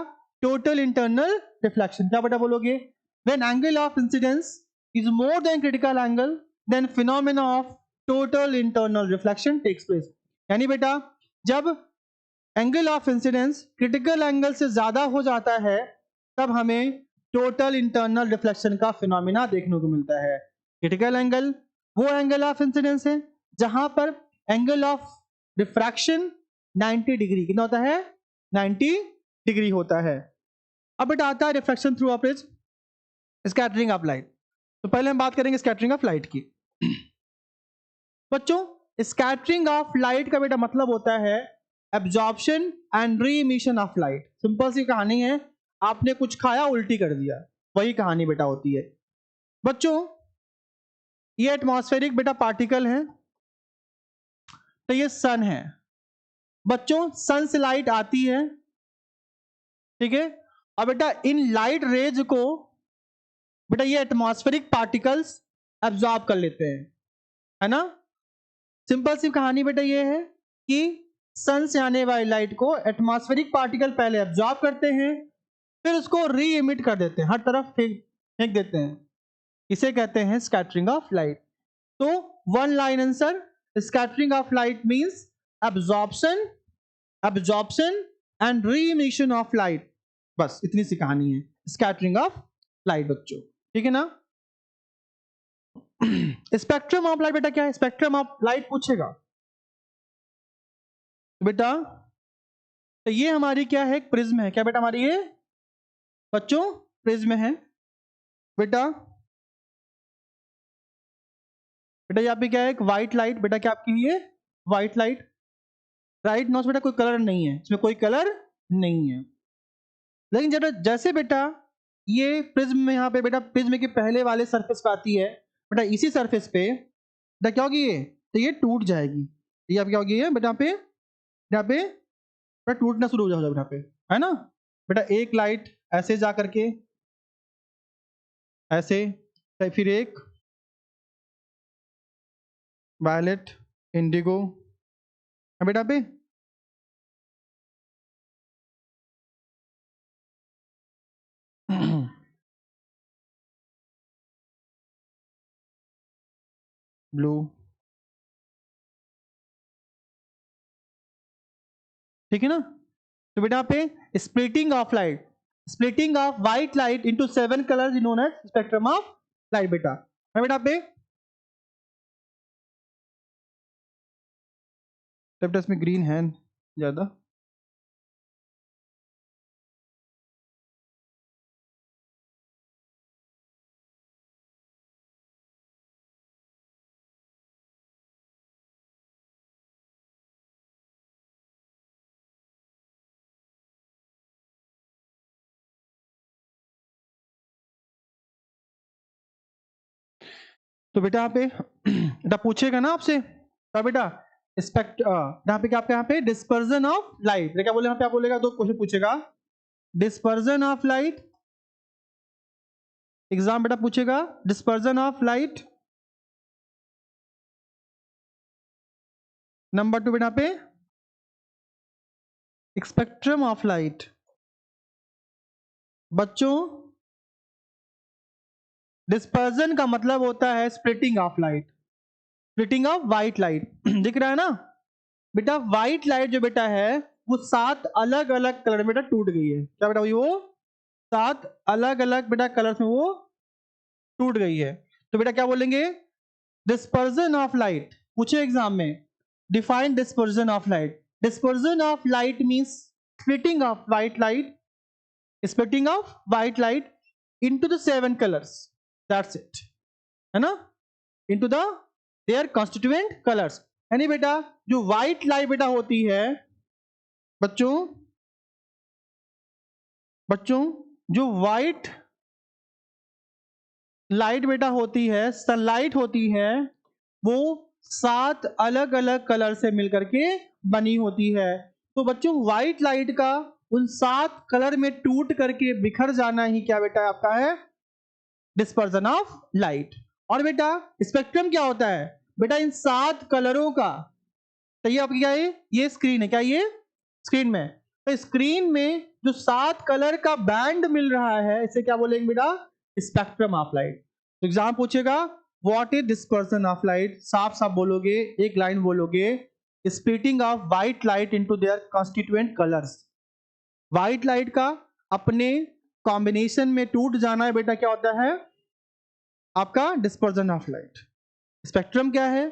total internal reflection, क्या बेटा बोलोगे, when angle of incidence is more than critical angle then phenomena of total internal reflection takes place। यानी बेटा जब angle of incidence critical angle से ज्यादा हो जाता है तब हमें टोटल इंटरनल रिफ्लेक्शन का फिनोमिना देखने को मिलता है। क्रिटिकल एंगल वो एंगल ऑफ इंसिडेंस है जहां पर एंगल ऑफ रिफ्रैक्शन 90 डिग्री कितना होता है, 90 डिग्री होता है। अब बेटा आता है refraction through of scattering of light. तो पहले हम बात करेंगे स्कैटरिंग ऑफ लाइट की। बच्चों स्कैटरिंग ऑफ लाइट का बेटा मतलब होता है absorption and re emission of light. Simple सी कहानी है, आपने कुछ खाया उल्टी कर दिया, वही कहानी बेटा होती है। बच्चों ये एटमॉस्फेरिक बेटा पार्टिकल है, तो ये सन है बच्चों, सन से लाइट आती है, ठीक है। अब बेटा इन लाइट रेज को बेटा ये एटमॉस्फेरिक पार्टिकल्स एब्जॉर्ब कर लेते हैं, है ना। सिंपल सी कहानी बेटा ये है कि सन से आने वाली लाइट को एटमॉस्फेरिक पार्टिकल पहले एब्जॉर्ब करते हैं, फिर उसको री इमिट कर देते हैं, हर तरफ फेंक देते हैं। इसे कहते हैं स्कैटरिंग ऑफ लाइट। तो one line answer, scattering of light means absorption and re emission of light. बस इतनी सी कहानी है स्कैटरिंग ऑफ लाइट बच्चों, ठीक है ना। स्पेक्ट्रम ऑफ लाइट बेटा क्या है, स्पेक्ट्रम ऑफ लाइट पूछेगा बेटा। तो ये हमारी क्या है, एक प्रिज्म है। क्या बेटा हमारी ये बच्चों प्रिज्म है बेटा। बेटा यहाँ पे क्या है, एक व्हाइट लाइट बेटा, क्या आपकी ये व्हाइट लाइट, राइट नॉट बेटा, कोई कलर नहीं है इसमें, कोई कलर नहीं है। लेकिन जब जैसे बेटा ये प्रिज्म में यहाँ पे बेटा प्रिज्म के पहले वाले सरफेस पे आती है बेटा, इसी सरफेस पे बेटा क्या होगी ये, तो ये टूट जाएगी। ये अब क्या होगी ये बेटा, यहाँ पे बेटा टूटना शुरू हो जाएगा यहाँ पे, है ना बेटा। एक लाइट ऐसे जा करके ऐसे, फिर एक वायलेट, इंडिगो बेटा पे, ब्लू, ठीक है ना। तो बेटा पे splitting of light, splitting of white light into 7 colours is known as spectrum of light बेटा, है बेटा पे। तो इसमें ग्रीन है ज्यादा, तो बेटा यहाँ पे बेटा पूछेगा ना आपसे, तो बेटा यहाँ पे क्या, आपका यहाँ पे डिस्पर्जन ऑफ लाइट, क्या बोले यहाँ पे, आप बोलेगा दो क्वेश्चन पूछेगा, डिस्पर्जन ऑफ लाइट, एग्जाम बेटा पूछेगा डिस्पर्जन ऑफ लाइट। नंबर 2 बेटा पे स्पेक्ट्रम ऑफ लाइट। बच्चों डिस्पर्जन का मतलब होता है splitting of light, splitting of white light. दिख रहा है ना बेटा, व्हाइट लाइट जो बेटा है वो 7 अलग अलग कलर में बेटा टूट गई है। क्या बेटा वो 7 अलग अलग बेटा कलर्स में वो टूट गई है। तो बेटा क्या बोलेंगे, डिस्पर्जन ऑफ लाइट। पूछे एग्जाम में, define dispersion of light. Dispersion of light means splitting of white light, splitting of white light into the 7 colors, that's it, है ना, into the their constituent colors। यानी बेटा जो व्हाइट लाइट बेटा होती है बच्चों, जो व्हाइट लाइट बेटा होती है, सनलाइट होती है, वो 7 अलग अलग कलर से मिलकर के बनी होती है। तो बच्चों व्हाइट लाइट का उन 7 कलर में टूट करके बिखर जाना ही क्या बेटा आपका है, डिस्पर्जन ऑफ लाइट। और बेटा स्पेक्ट्रम क्या होता है बेटा, इन 7 कलरों का, तो ये आपकी क्या है, ये स्क्रीन है, क्या ये स्क्रीन में, तो स्क्रीन में जो 7 कलर का बैंड मिल रहा है इसे क्या बोलेंगे बेटा, स्पेक्ट्रम ऑफ लाइट। तो एग्जाम पूछेगा what is dispersion of light, साफ साफ बोलोगे, एक लाइन बोलोगे, splitting of white light into their constituent colours. White light का अपने कॉम्बिनेशन में टूट जाना है बेटा, क्या होता है आपका डिस्पर्जन ऑफ लाइट। स्पेक्ट्रम क्या है,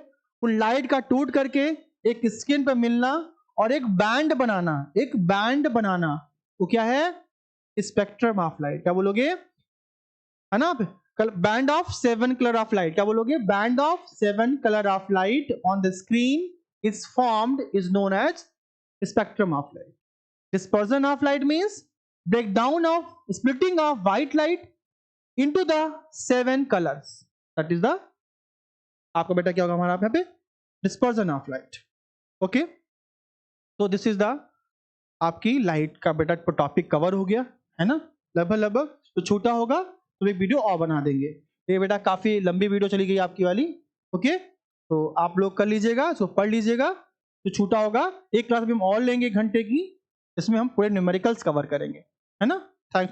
उन लाइट का टूट करके एक स्किन पर मिलना और एक बैंड बनाना, एक बैंड बनाना, वो क्या है स्पेक्ट्रम ऑफ लाइट। क्या बोलोगे, है ना, band of 7 colour of light. क्या बोलोगे, band of 7 colour of light on the screen is formed is known as spectrum of light. Dispersion of light means breakdown of splitting of white light into the 7 colors. That is the आपका बेटा क्या होगा हमारा यहाँ पे dispersion of light. Okay? तो this is the आपकी light का बेटा टॉपिक कवर हो गया है ना, लगभग। तो छोटा होगा तो एक वीडियो और बना देंगे। ये बेटा काफी लंबी वीडियो चली गई आपकी वाली। ओके तो आप लोग कर लीजिएगा, इसको पढ़ लीजिएगा, जो छूटा होगा। एक क्लास भी हम और लेंगे 1 घंटे की, इसमें हम पूरे न्यूमेरिकल्स कवर करेंगे, है ना? थैंक